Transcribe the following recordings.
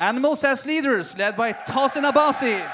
Animals as leaders, led by Tosin Abasi.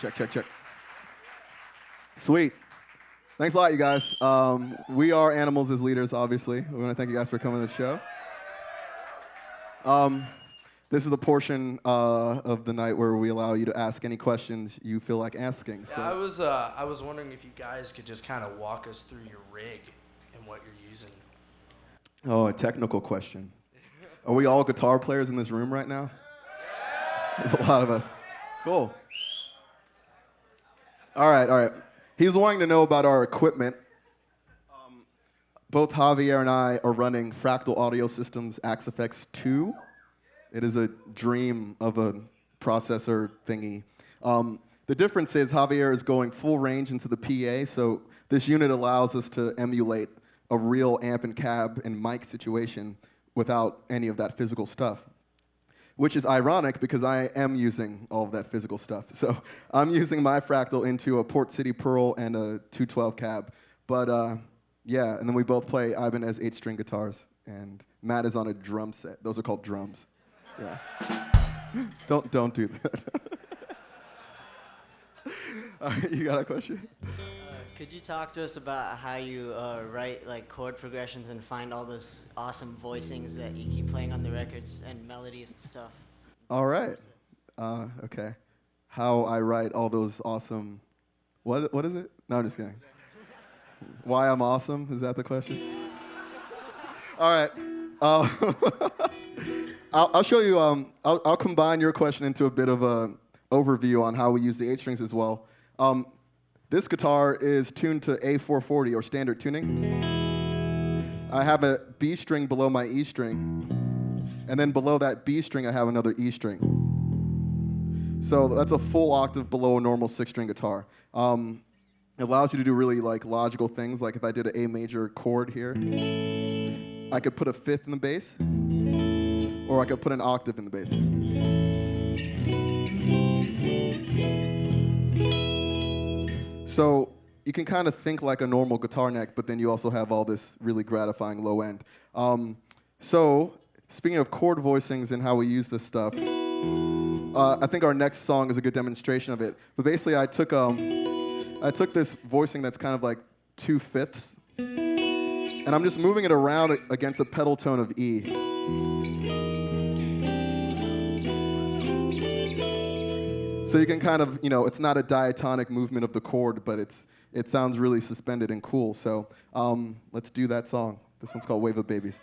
Check, check, check. Sweet. Thanks a lot, you guys. We are Animals as Leaders, obviously. We want to thank you guys for coming to the show. This is the portion of the night where we allow you to ask any questions you feel like asking. So. Yeah, I was wondering if you guys could just kind of walk us through your rig and what you're using. Oh, a technical question. Are we all guitar players in this room right now? There's a lot of us. Cool. All right. He's wanting to know about our equipment. Both Javier and I are running Fractal Audio Systems AXFX 2. It is a dream of a processor thingy. The difference is Javier is going full range into the PA, so this unit allows us to emulate a real amp and cab and mic situation without any of that physical stuff, which is ironic because I am using all of that physical stuff. So I'm using my Fractal into a Port City Pearl and a 212 cab. But yeah, and then we both play Ibanez 8-string guitars, and Matt is on a drum set. Those are called drums. Yeah. Don't do that. All right, you got a question? Could you talk to us about how you write like chord progressions and find all those awesome voicings that you keep playing on the records and melodies and stuff? All right. Okay. How I write all those awesome... What is it? No, I'm just kidding. Why I'm awesome? Is that the question? All right. I'll show you... I'll combine your question into a bit of a overview on how we use the 8 strings as well. This guitar is tuned to A440, or standard tuning. I have a B string below my E string, and then below that B string I have another E string. So that's a full octave below a normal 6-string guitar. It allows you to do really like logical things, like if I did an A major chord here, I could put a 5th in the bass, or I could put an octave in the bass. So you can kind of think like a normal guitar neck, but then you also have all this really gratifying low end. So speaking of chord voicings and how we use this stuff, I think our next song is a good demonstration of it. But basically, I took this voicing that's kind of like 2/5, and I'm just moving it around against a pedal tone of E. So you can kind of, it's not a diatonic movement of the chord, but it sounds really suspended and cool. So let's do that song. This one's called Wave of Babies.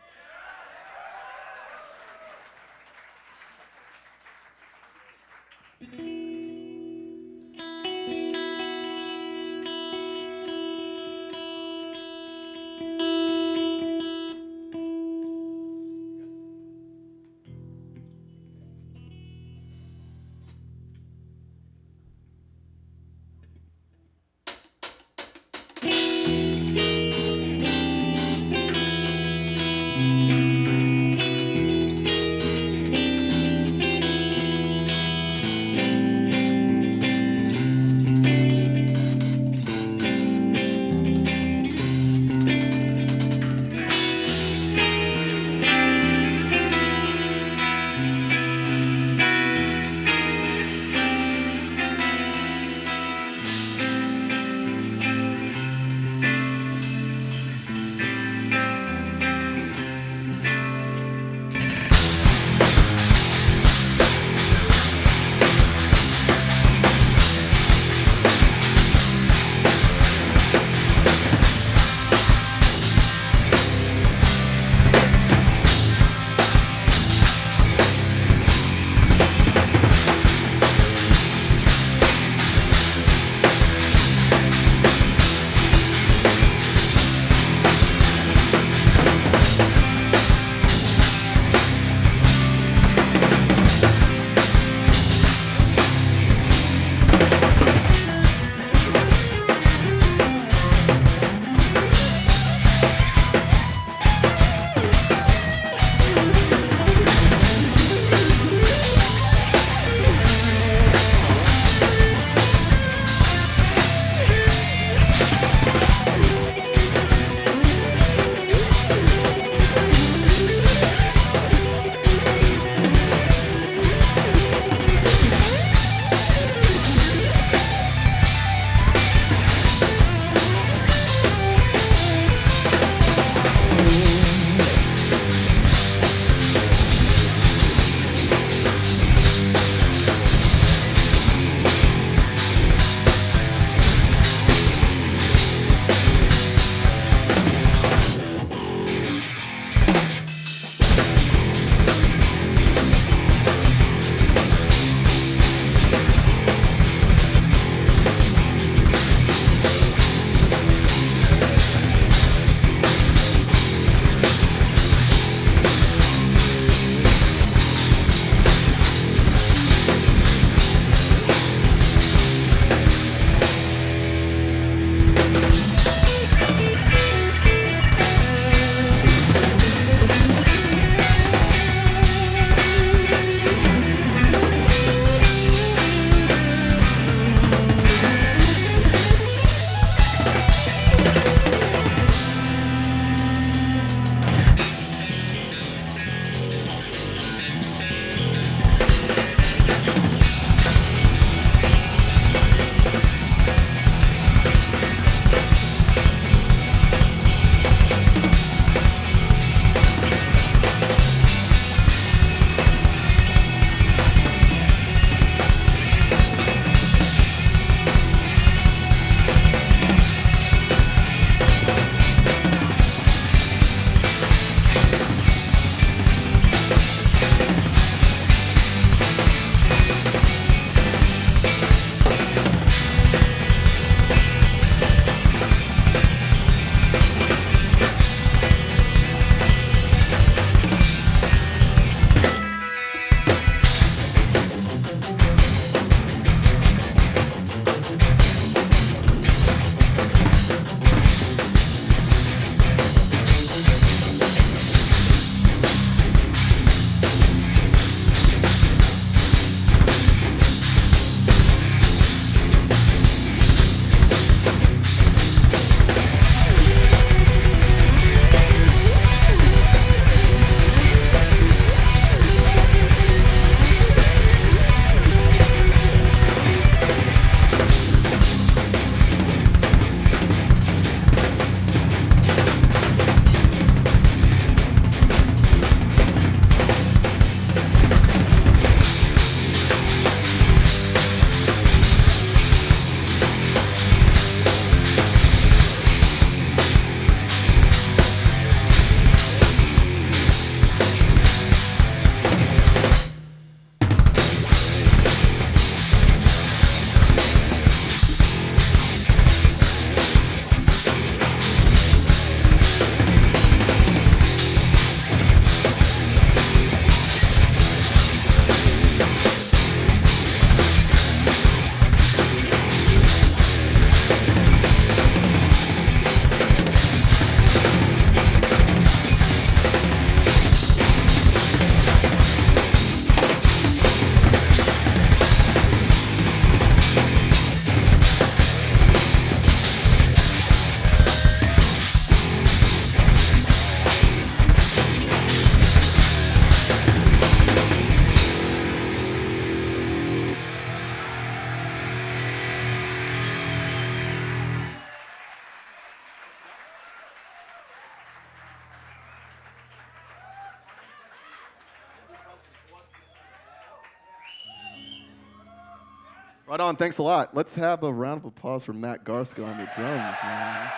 Right on. Thanks a lot. Let's have a round of applause for Matt Garsko on the drums, man.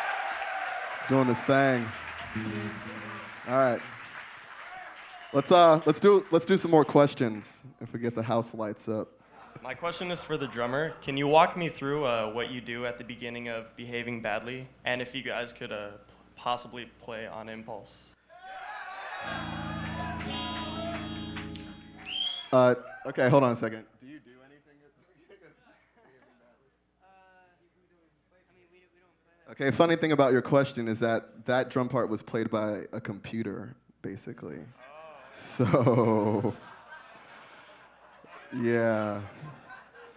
Doing this thing. All right. Let's do some more questions if we get the house lights up. My question is for the drummer. Can you walk me through what you do at the beginning of Behaving Badly, and if you guys could possibly play on impulse? Okay, hold on a second. Do you do anything at the beginning of Behaving Badly? Okay, funny thing about your question is that drum part was played by a computer, basically. So, yeah.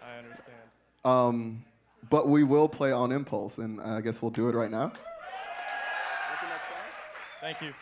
I understand. But we will play on impulse, and I guess we'll do it right now. Thank you.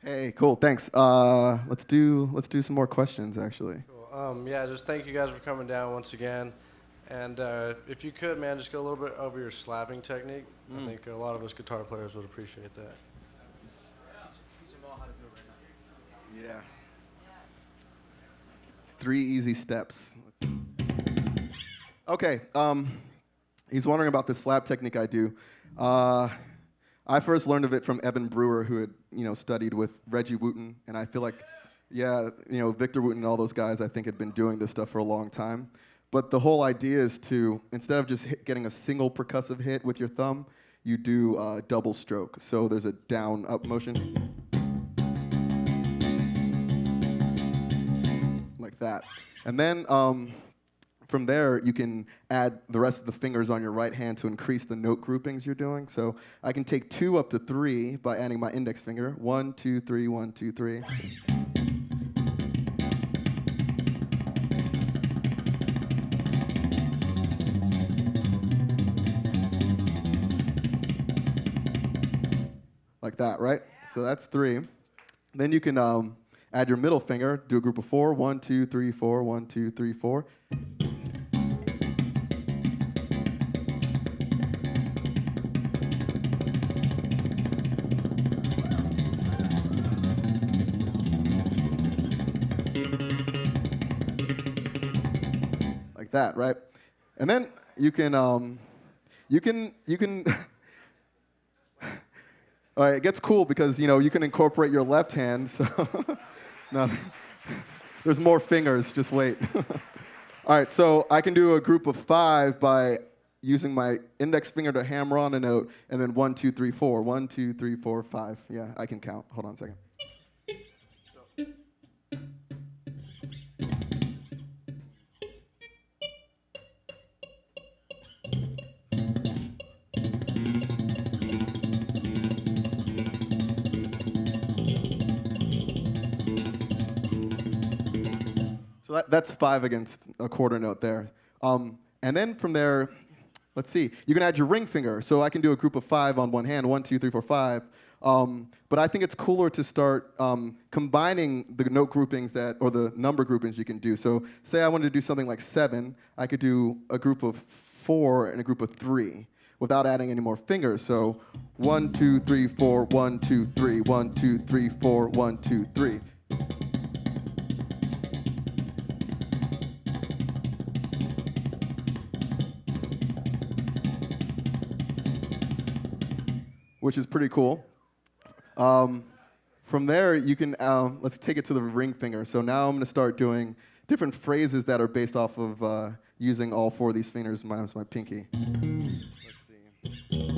Hey, cool, thanks. Let's do some more questions, actually. Cool. Yeah, just thank you guys for coming down once again. And if you could, man, just go a little bit over your slapping technique. I think a lot of us guitar players would appreciate that. Yeah. 3 easy steps. Okay. He's wondering about the slap technique I do. I first learned of it from Evan Brewer, who had studied with Reggie Wooten, and I feel like, yeah, Victor Wooten and all those guys I think had been doing this stuff for a long time. But the whole idea is to, instead of just getting a single percussive hit with your thumb, you do double stroke. So there's a down-up motion. Like that. And then from there, you can add the rest of the fingers on your right hand to increase the note groupings you're doing. So I can take 2 up to 3 by adding my index finger. 1, 2, 3, 1, 2, 3. Like that, right? So that's 3. Then you can add your middle finger, do a group of 4. 1, 2, 3, 4, 1, 2, 3, 4. Like that, right? And then you can all right, it gets cool because you can incorporate your left hand. So no, there's more fingers. Just wait. All right, so I can do a group of 5 by using my index finger to hammer on a note, and then 1, 2, 3, 4. 1, 2, 3, 4, 5. Yeah, I can count. Hold on a second. So that's 5 against a quarter note there. And then from there, let's see, you can add your ring finger. So I can do a group of 5 on one hand, 1, 2, 3, 4, 5. But I think it's cooler to start combining the note groupings or the number groupings you can do. So say I wanted to do something like 7, I could do a group of 4 and a group of 3 without adding any more fingers. So 1, 2, 3, 4, 1, 2, 3, 1, 2, 3, 4, 1, 2, 3. Which is pretty cool. From there, you can, let's take it to the ring finger. So now I'm going to start doing different phrases that are based off of using all 4 of these fingers minus my pinky. Let's see.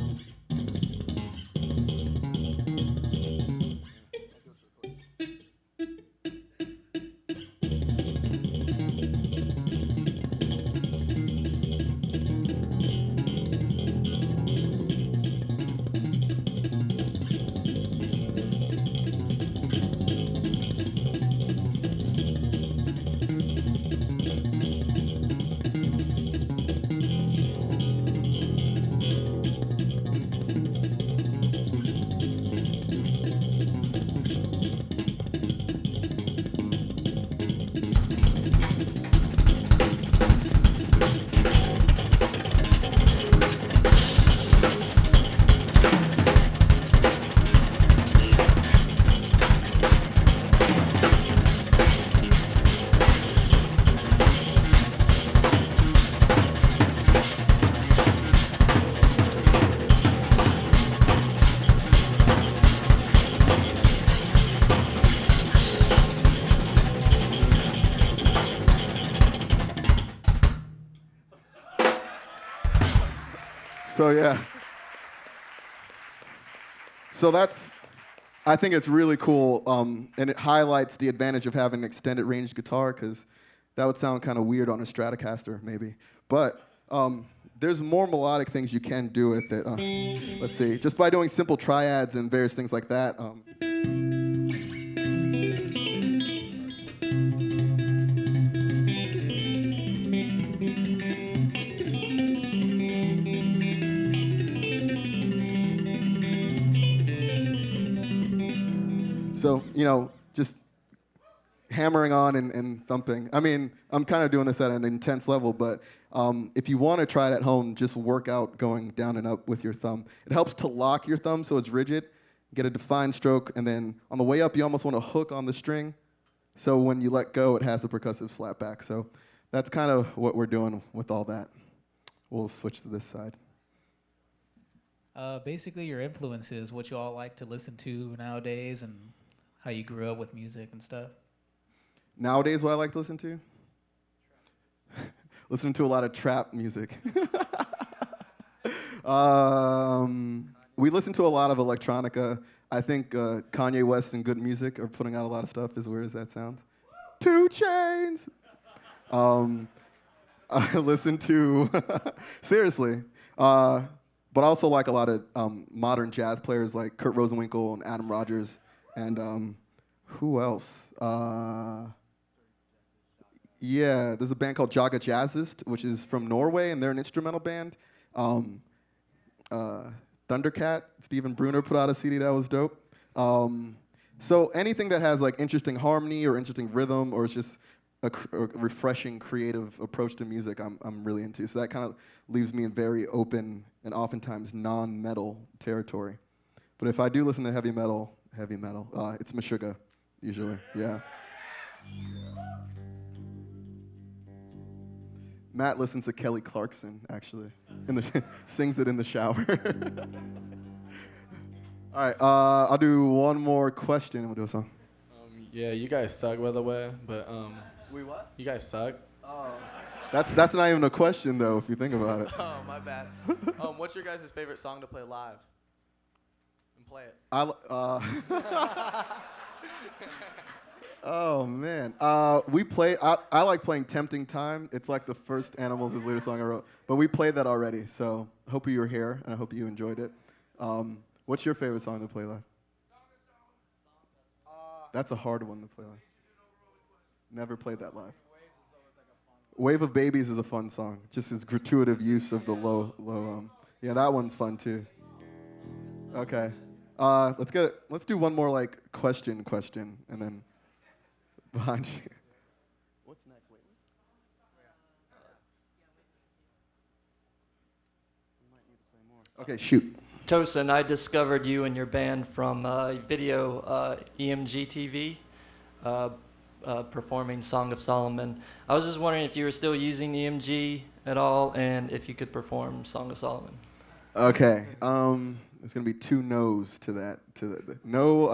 So yeah. So I think it's really cool, and it highlights the advantage of having an extended range guitar, because that would sound kind of weird on a Stratocaster, maybe. But there's more melodic things you can do with it. Let's see, just by doing simple triads and various things like that. So, just hammering on and thumping. I mean, I'm kind of doing this at an intense level, but if you want to try it at home, just work out going down and up with your thumb. It helps to lock your thumb so it's rigid, get a defined stroke, and then on the way up, you almost want to hook on the string, so when you let go, it has a percussive slap back. So that's kind of what we're doing with all that. We'll switch to this side. Basically, your influences, what you all like to listen to nowadays, and how you grew up with music and stuff. Nowadays, what I like to listen to? Listening to a lot of trap music. We listen to a lot of electronica. I think Kanye West and Good Music are putting out a lot of stuff, as weird as that sounds. 2 Chainz! I listen to, seriously, but I also like a lot of modern jazz players like Kurt Rosenwinkel and Adam Rogers, and who else? Yeah, there's a band called Jaga Jazzist, which is from Norway, and they're an instrumental band. Thundercat, Steven Bruner put out a CD that was dope. So anything that has like interesting harmony or interesting rhythm, or it's just a refreshing, creative approach to music, I'm really into. So that kind of leaves me in very open and oftentimes non-metal territory. But if I do listen to heavy metal, it's Meshuggah, usually, yeah. Matt listens to Kelly Clarkson, actually. Sings it in the shower. All right, I'll do one more question. We'll do a song. Yeah, you guys suck, by the way, but We what? you guys suck. Oh. That's not even a question, though, if you think about it. Oh, my bad. What's your guys' favorite song to play live? And play it. Oh, man. I like playing Tempting Time. It's like the first Animals as Leader song I wrote. But we played that already, so I hope you were here, and I hope you enjoyed it. What's your favorite song to play live? That's a hard one to play live. Never played that live. Wave of Babies is a fun song. Just its gratuitous use of the low. Yeah, that one's fun, too. Okay. Let's do one more, like, question, and then... behind you. What's next? Wait. Okay, shoot. Tosin, I discovered you and your band from video EMG TV performing Song of Solomon. I was just wondering if you were still using EMG at all, and if you could perform Song of Solomon. Okay. There's gonna be 2 no's to that. No,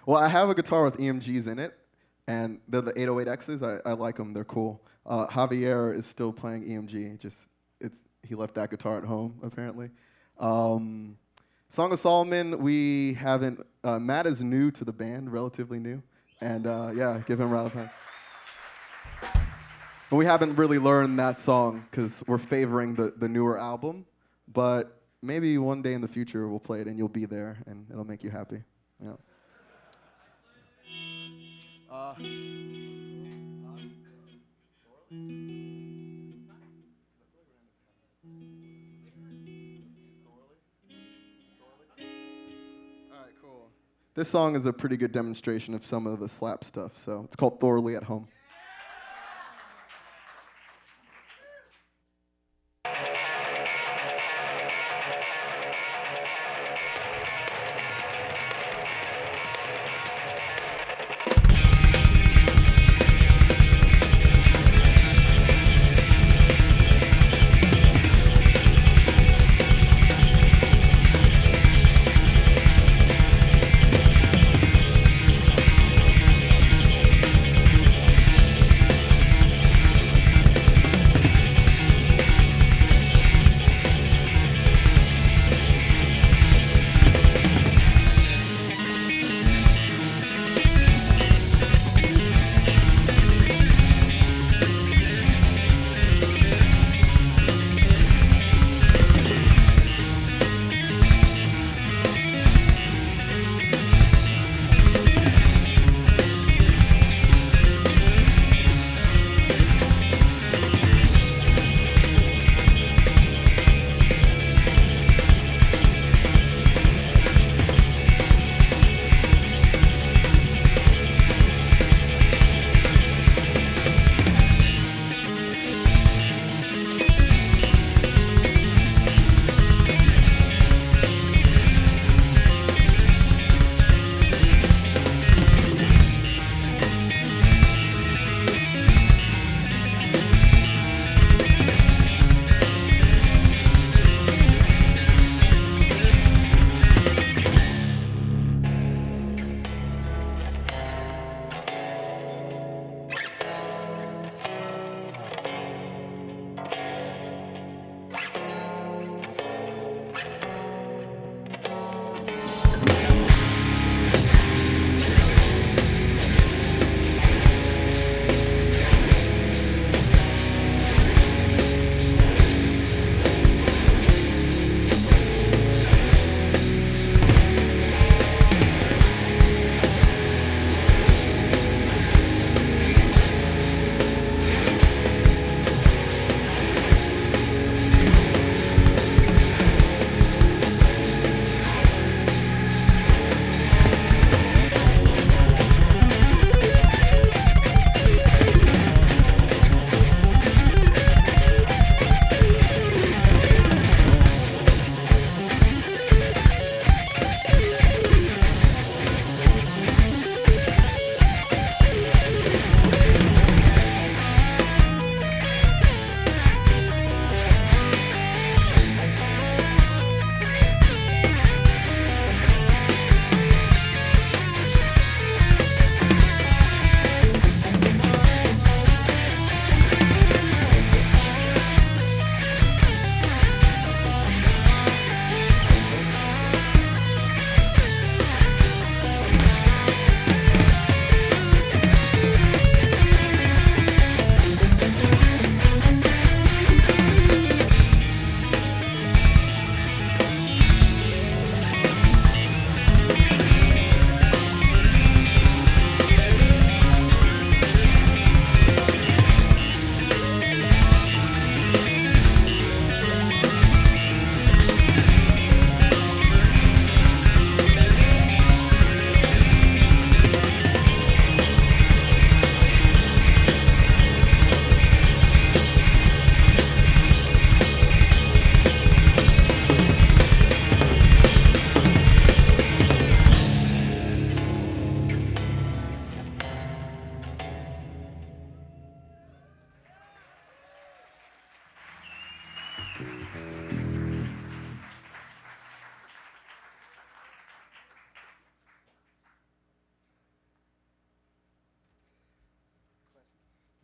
I have a guitar with EMGs in it. And they're the 808Xs. I like them. They're cool. Javier is still playing EMG. He left that guitar at home, apparently. Song of Solomon, we haven't... Matt is new to the band, relatively new. And yeah, give him a round of applause. And we haven't really learned that song because we're favoring the newer album. But maybe one day in the future we'll play it and you'll be there and it'll make you happy. Yeah. All right, cool. This song is a pretty good demonstration of some of the slap stuff, so it's called Thorley at Home.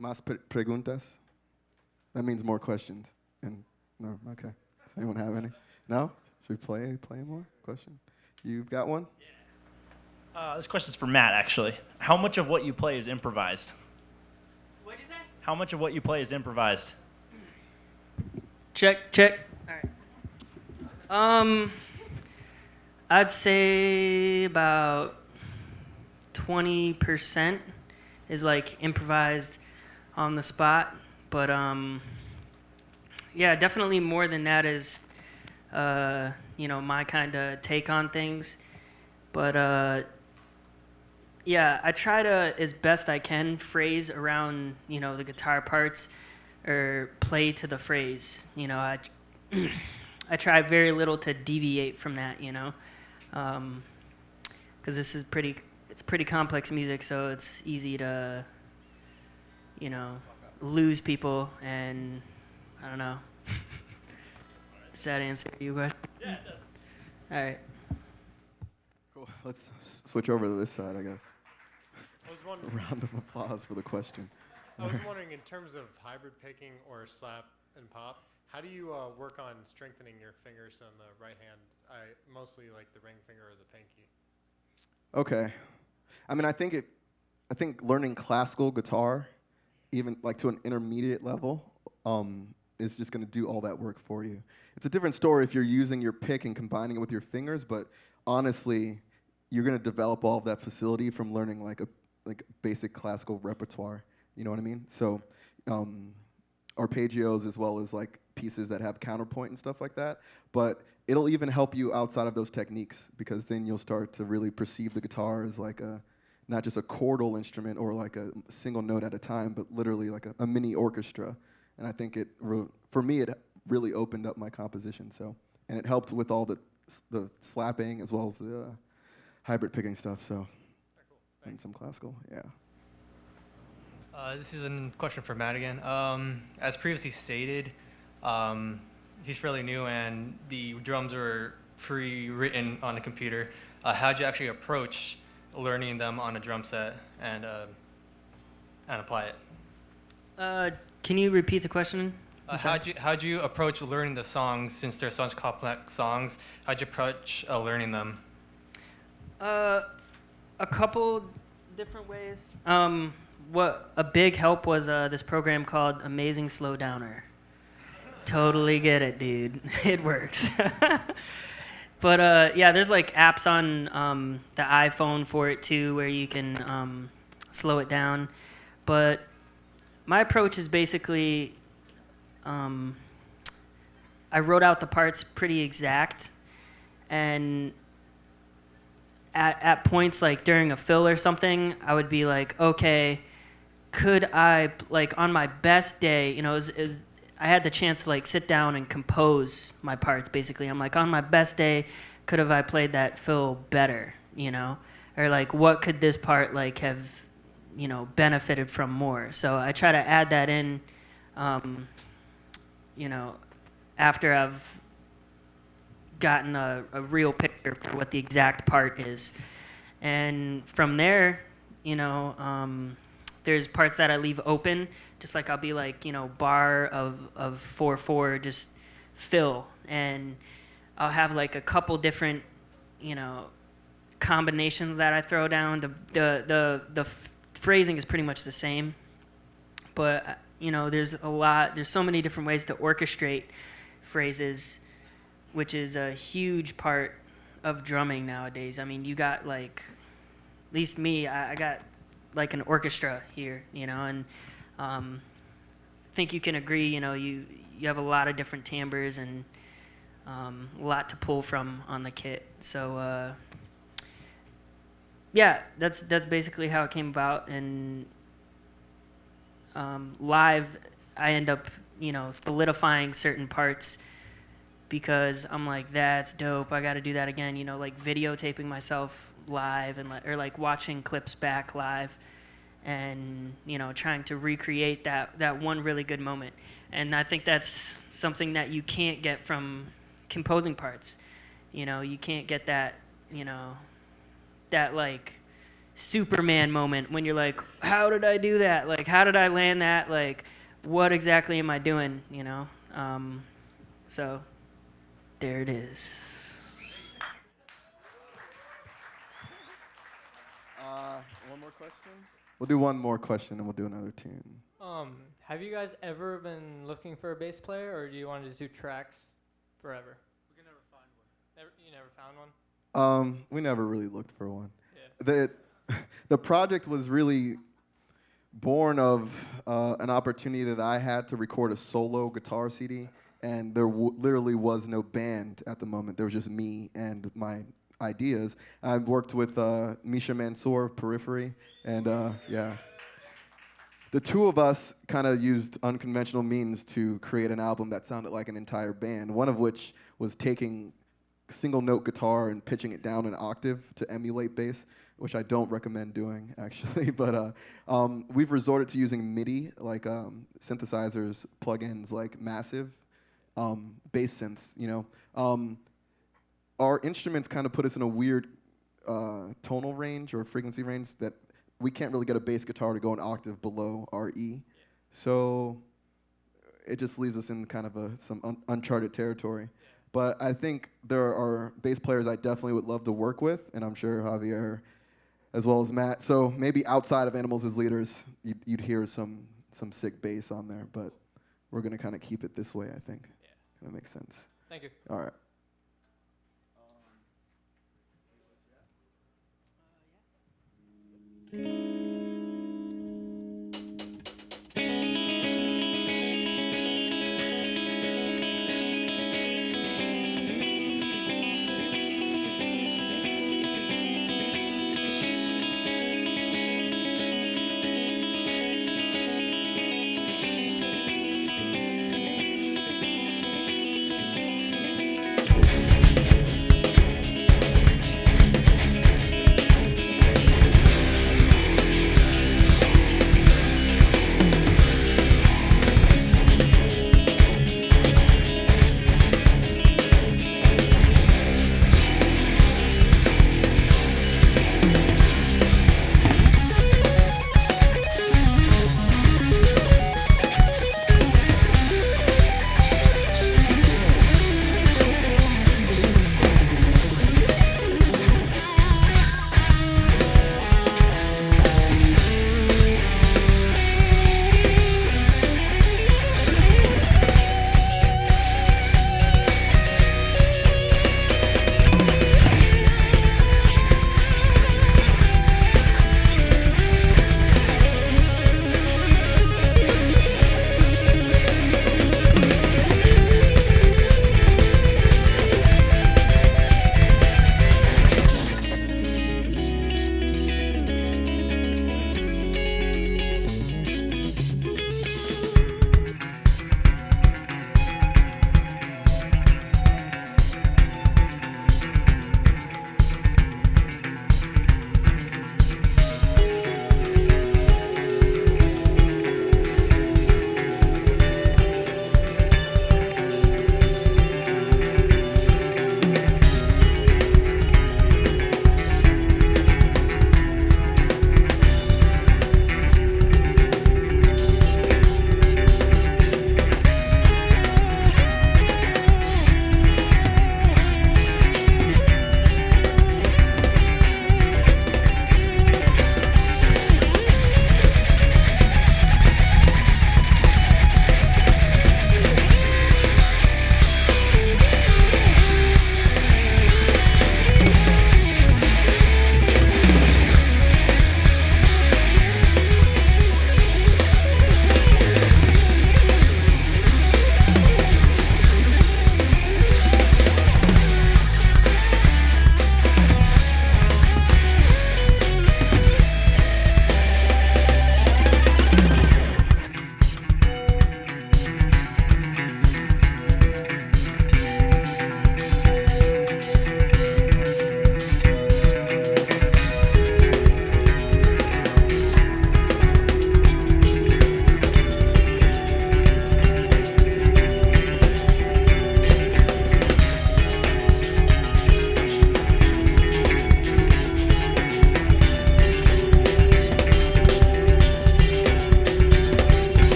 Más preguntas? That means more questions. And no, okay. Does anyone have any? No? Should we play more? Question? You've got one? This question's for Matt, actually. How much of what you play is improvised? What'd you say? How much of what you play is improvised? Check. All right. I'd say about 20% is like improvised on the spot, but yeah, definitely more than that is my kind of take on things. But yeah, I try to, as best I can, phrase around the guitar parts or play to the phrase. I try very little to deviate from that, because this is it's pretty complex music, so it's easy to, lose people, and I don't know. Does that answer your question? Yeah, it does. All right. Cool. Let's switch over to this side, I guess. I was A wondering, round of applause for the question. I was wondering, in terms of hybrid picking or slap and pop, how do you work on strengthening your fingers on the right hand? I mostly like the ring finger or the pinky. Okay. I mean, I think learning classical guitar, even like to an intermediate level, is just going to do all that work for you. It's a different story if you're using your pick and combining it with your fingers, but honestly, you're going to develop all of that facility from learning like basic classical repertoire. You know what I mean? So arpeggios as well as like pieces that have counterpoint and stuff like that. But it'll even help you outside of those techniques, because then you'll start to really perceive the guitar as like not just a chordal instrument or like a single note at a time, but literally like a mini orchestra. And I think for me, it really opened up my composition. So, and it helped with all the slapping as well as the hybrid picking stuff. So, and some classical, yeah. This is a question for Matt again. As previously stated, he's fairly new, and the drums are pre-written on a computer. How'd you actually approach learning them on a drum set and apply it? Can you repeat the question? How'd you approach learning the songs, since they're such complex songs? How'd you approach learning them? A couple different ways. What a big help was this program called Amazing Slowdowner. Totally get it, dude. It works. But yeah, there's like apps on the iPhone for it too, where you can slow it down. But my approach is basically, I wrote out the parts pretty exact, and at points like during a fill or something, I would be like, okay, could I, like on my best day, I had the chance to like sit down and compose my parts basically. I'm like, on my best day, could have I played that fill better, or like what could this part like have, benefited from more. So I try to add that in, after I've gotten a real picture for what the exact part is. And from there, there's parts that I leave open, just like I'll be like, bar of 4/4, just fill. And I'll have like a couple different, combinations that I throw down. The phrasing is pretty much the same, but there's so many different ways to orchestrate phrases, which is a huge part of drumming nowadays. I mean, you got like, at least me, I got like an orchestra here, and I think you can agree, you have a lot of different timbres and a lot to pull from on the kit. So yeah, that's basically how it came about. And live, I end up, solidifying certain parts, because I'm like, that's dope, I got to do that again, like videotaping myself live, and or like watching clips back live, and trying to recreate that one really good moment. And I think that's something that you can't get from composing parts. You can't get that, that like Superman moment when you're like, how did I do that? Like, how did I land that? Like, what exactly am I doing? You know? So there it is. One more question? We'll do one more question and we'll do another tune. Have you guys ever been looking for a bass player, or do you want to just do tracks forever? We can never find one. You never found one? We never really looked for one. Yeah. The project was really born of an opportunity that I had to record a solo guitar CD, and there literally was no band at the moment. There was just me and my ideas. I worked with Misha Mansour of Periphery, and yeah. The two of us kind of used unconventional means to create an album that sounded like an entire band, one of which was taking single note guitar and pitching it down an octave to emulate bass, which I don't recommend doing, actually. But we've resorted to using MIDI, like synthesizers, plugins like Massive, bass synths, you know. Our instruments kind of put us in a weird tonal range or frequency range that we can't really get a bass guitar to go an octave below our E. So it just leaves us in kind of some uncharted territory. But I think there are bass players I definitely would love to work with, and I'm sure Javier as well as Matt. So maybe outside of Animals as Leaders, you'd hear some sick bass on there, but we're going to kind of keep it this way, I think. Yeah. That makes sense. Thank you. All right.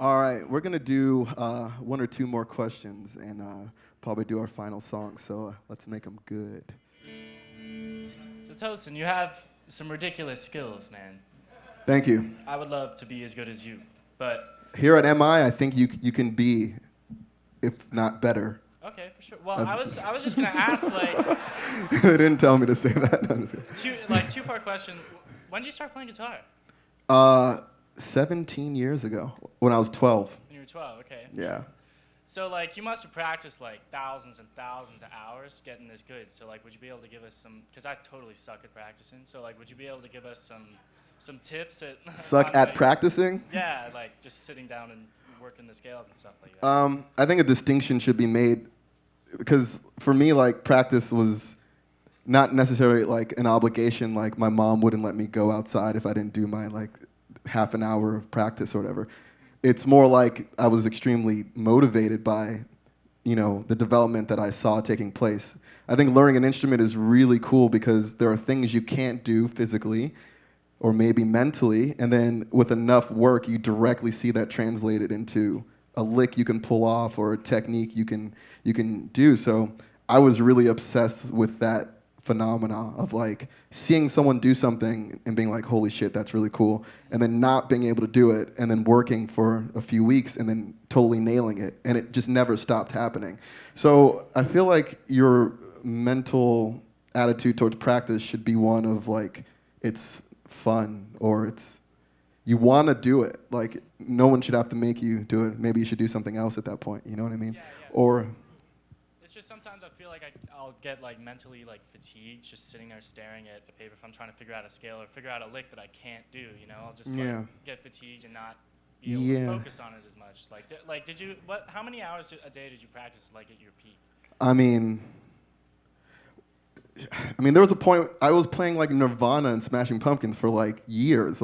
All right, we're gonna do one or two more questions and probably do our final song. So let's make them good. So Tosin, you have some ridiculous skills, man. Thank you. I would love to be as good as you, but Here at MI, I think you can be, if not better. okay, for sure. Well, I was just gonna ask like They didn't tell me to say that. No, I'm just kidding. two-part question. When did you start playing guitar? 17 years ago, when I was 12. When you were 12, okay. Yeah. So like you must have practiced like thousands and thousands of hours getting this good. So like would you be able to give us some, because I totally suck at practicing, so like would you be able to give us some tips at Suck on, at like, practicing? Yeah, like just sitting down and working the scales and stuff like that. I think a distinction should be made because for me, like practice was not necessarily like an obligation. Like my mom wouldn't let me go outside if I didn't do my like half an hour of practice or whatever. It's more like I was extremely motivated by, the development that I saw taking place. I think learning an instrument is really cool because there are things you can't do physically or maybe mentally, and then with enough work, you directly see that translated into a lick you can pull off or a technique you can do. So I was really obsessed with that phenomena of like seeing someone do something and being like, holy shit, that's really cool, and then not being able to do it, and then working for a few weeks and then totally nailing it, and it just never stopped happening. So I feel like your mental attitude towards practice should be one of like, it's fun, or it's you want to do it. Like no one should have to make you do it. Maybe you should do something else at that point. You know what I mean? Yeah. Or It's just sometimes I feel like I'll get like mentally like fatigued just sitting there staring at a paper if I'm trying to figure out a scale or figure out a lick that I can't do. I'll just like get fatigued and not be able to focus on it as much. Like did you how many hours a day did you practice like at your peak? I mean, there was a point I was playing like Nirvana and Smashing Pumpkins for like years,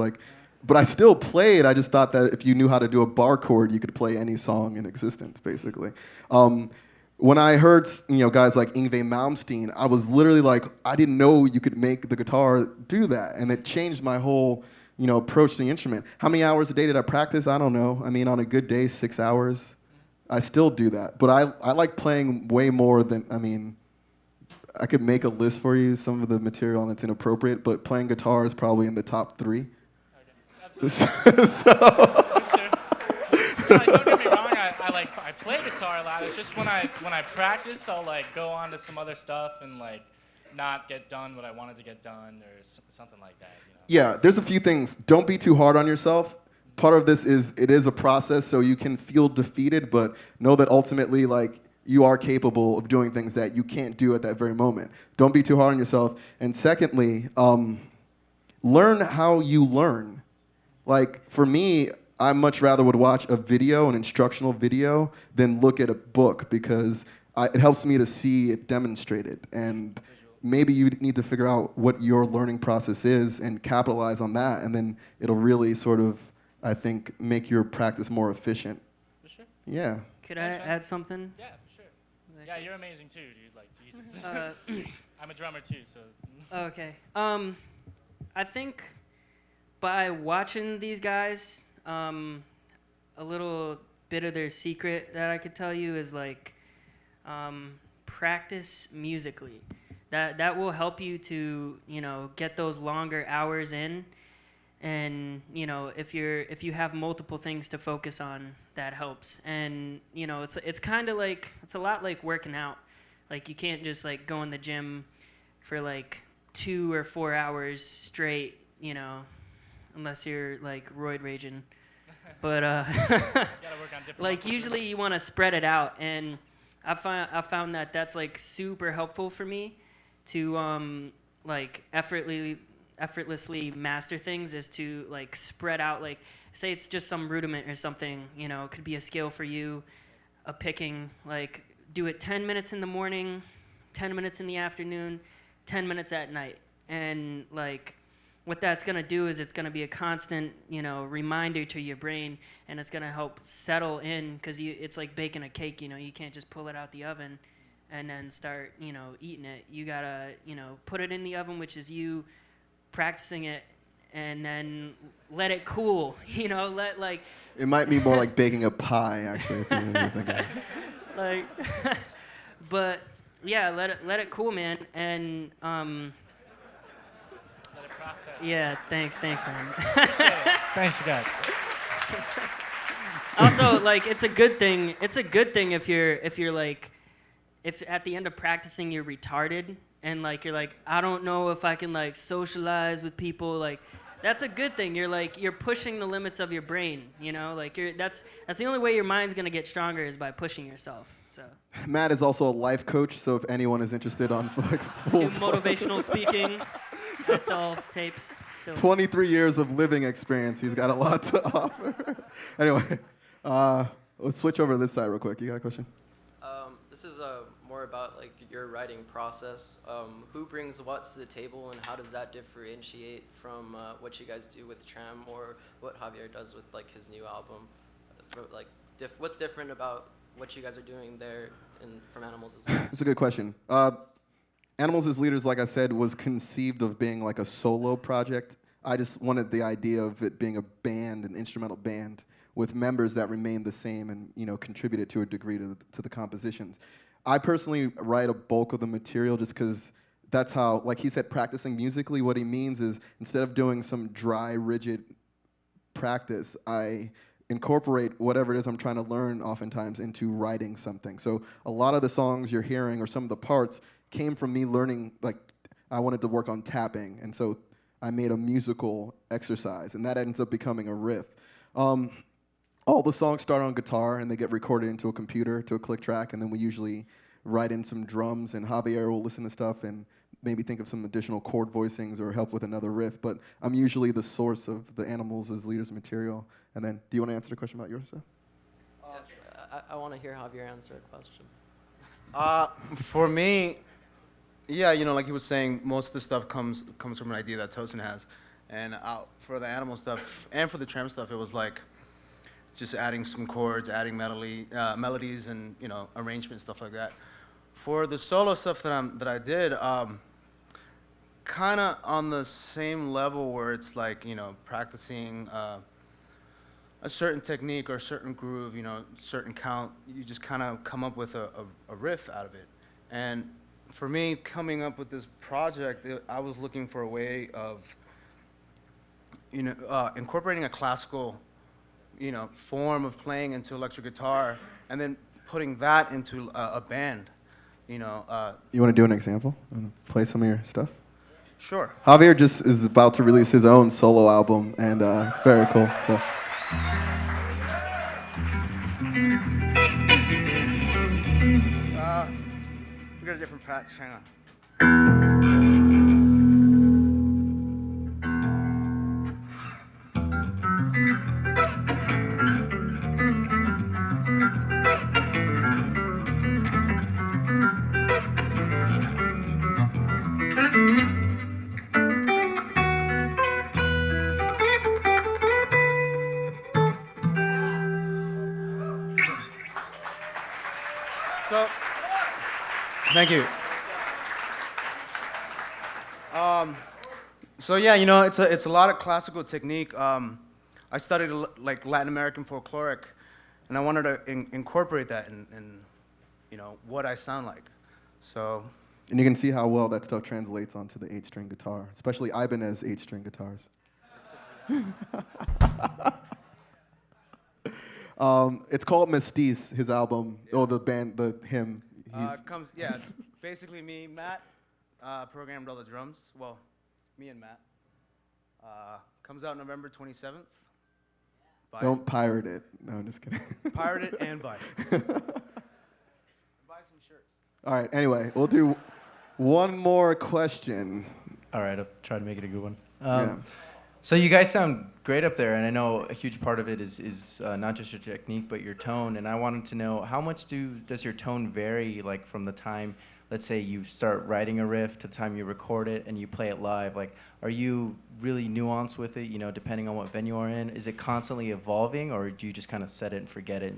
but I still played. I just thought that if you knew how to do a bar chord, you could play any song in existence, basically. When I heard guys like Yngwie Malmsteen, I was literally like, I didn't know you could make the guitar do that, and it changed my whole approach to the instrument. How many hours a day did I practice? I don't know. On a good day, 6 hours. I still do that, but I like playing way more than I could make a list for you, some of the material, and it's inappropriate, but playing guitar is probably in the top 3. Okay. No, don't get me wrong, I play guitar a lot. It's just when I practice, I'll like go on to some other stuff and like not get done what I wanted to get done or something like that. Yeah, there's a few things. Don't be too hard on yourself. Part of this is it is a process, so you can feel defeated, but know that ultimately like you are capable of doing things that you can't do at that very moment. Don't be too hard on yourself. And secondly, learn how you learn. Like for me, I much rather would watch a video, an instructional video, than look at a book because it helps me to see it demonstrated. And maybe you need to figure out what your learning process is and capitalize on that, and then it'll really sort of, I think, make your practice more efficient. For sure. Yeah. Could I add something? Yeah, for sure. Yeah, you're amazing too, dude. Like, Jesus. I'm a drummer too, so. Okay. I think by watching these guys, a little bit of their secret that I could tell you is like practice musically. That will help you to get those longer hours in, and if you have multiple things to focus on, that helps. And it's kind of like it's a lot like working out. Like you can't just like go in the gym for like 2 or 4 hours straight, unless you're like roid raging. But like usually you want to spread it out, and I found that that's like super helpful for me to like effortlessly master things, is to like spread out. Like say it's just some rudiment or something, it could be a scale for you, a picking, like do it 10 minutes in the morning, 10 minutes in the afternoon, 10 minutes at night. And like what that's going to do is it's going to be a constant, reminder to your brain, and it's going to help settle in, because it's like baking a cake, you can't just pull it out the oven and then start, eating it. You got to, put it in the oven, which is you practicing it and then let it cool. You know, let like. It might be more like baking a pie, actually. If you're thinking. Like, but yeah, let it cool, man, and Let it process. yeah, thanks, man. Thanks, you guys. Also, like, it's a good thing. It's a good thing if you're like, if at the end of practicing you're retarded and like you're like, I don't know if I can like socialize with people. Like, that's a good thing. You're pushing the limits of your brain. You know, like that's the only way your mind's gonna get stronger is by pushing yourself. So. Matt is also a life coach, so if anyone is interested on like full motivational speaking, I sell tapes. Still. 23 years of living experience. He's got a lot to offer. Anyway, let's switch over to this side real quick. You got a question? This is more about like your writing process. Who brings what to the table, and how does that differentiate from what you guys do with Tram or what Javier does with like his new album? Like, what's different about what you guys are doing there from Animals as Leaders? That's a good question. Animals as Leaders, like I said, was conceived of being like a solo project. I just wanted the idea of it being a band, an instrumental band, with members that remained the same and contributed to a degree to the compositions. I personally write a bulk of the material just because that's how, like he said, practicing musically, what he means is instead of doing some dry, rigid practice, I incorporate whatever it is I'm trying to learn oftentimes into writing something. So a lot of the songs you're hearing or some of the parts came from me learning, like I wanted to work on tapping, and so I made a musical exercise, and that ends up becoming a riff. All the songs start on guitar, and they get recorded into a computer, to a click track, and then we usually write in some drums, and Javier will listen to stuff and maybe think of some additional chord voicings or help with another riff, but I'm usually the source of the Animals as Leaders material. And then, do you want to answer the question about yours, sir? I want to hear Javier answer a question. For me, yeah, like he was saying, most of the stuff comes from an idea that Tosin has. And for the Animal stuff and for the Tram stuff, it was like just adding some chords, adding melodies and, arrangement, stuff like that. For the solo stuff that I did, kind of on the same level where it's like, practicing a certain technique or a certain groove, certain count, you just kind of come up with a riff out of it. And for me, coming up with this project, I was looking for a way of, incorporating a classical, form of playing into electric guitar, and then putting that into a band, You want to do an example? Play some of your stuff? Sure. Javier just is about to release his own solo album, and it's very cool. So. We got a different patch. Hang on. Thank you. So yeah, it's a lot of classical technique. I studied like Latin American folkloric, and I wanted to incorporate that in what I sound like. So. And you can see how well that stuff translates onto the 8-string guitar, especially Ibanez 8-string guitars. It's called Mestiz, his album, or the band, him. It's basically me, Matt, programmed all the drums. Well, me and Matt. Comes out November 27th. Don't pirate it. No, I'm just kidding. Pirate it and buy it. Buy some shirts. All right, anyway, we'll do one more question. All right, I'll try to make it a good one. So you guys sound great up there, and I know a huge part of it is not just your technique, but your tone. And I wanted to know, how much does your tone vary, like from the time, let's say you start writing a riff to the time you record it and you play it live? Like, are you really nuanced with it, depending on what venue you're in? Is it constantly evolving, or do you just kind of set it and forget it?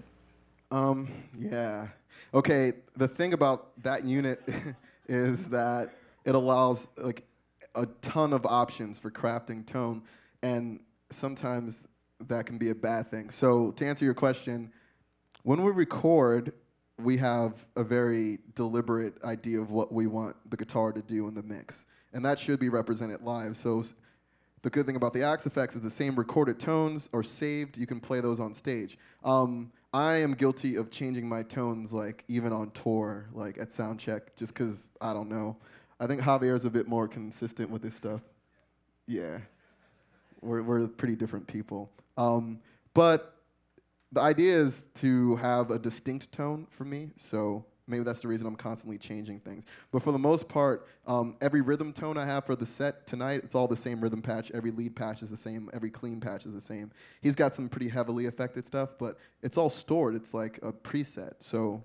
Yeah. Okay, the thing about that unit is that it allows like a ton of options for crafting tone. and sometimes that can be a bad thing. So to answer your question, when we record, we have a very deliberate idea of what we want the guitar to do in the mix, and that should be represented live. So the good thing about the Axe effects is the same recorded tones are saved. You can play those on stage. I am guilty of changing my tones, like even on tour, like at sound check, just because I don't know. I think Javier's a bit more consistent with his stuff. Yeah, we're pretty different people. But the idea is to have a distinct tone for me, so maybe that's the reason I'm constantly changing things. But for the most part, every rhythm tone I have for the set tonight, it's all the same rhythm patch. Every lead patch is the same. Every clean patch is the same. He's got some pretty heavily affected stuff, but it's all stored. It's like a preset, so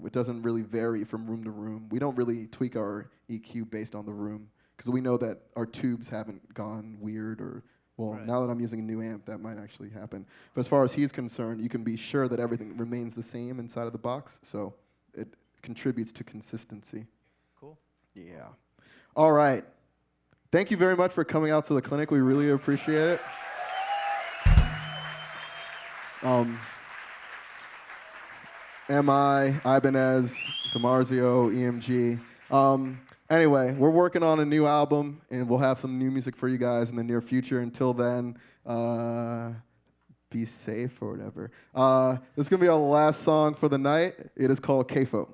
it doesn't really vary from room to room. We don't really tweak our EQ based on the room, because we know that our tubes haven't gone weird or, well, now that I'm using a new amp, that might actually happen. But as far as he's concerned, you can be sure that everything remains the same inside of the box, so it contributes to consistency. Cool. Yeah. All right. Thank you very much for coming out to the clinic. We really appreciate it. MI, Ibanez, DiMarzio, EMG. Anyway, we're working on a new album, and we'll have some new music for you guys in the near future. Until then, be safe or whatever. This is going to be our last song for the night. It is called CAFO.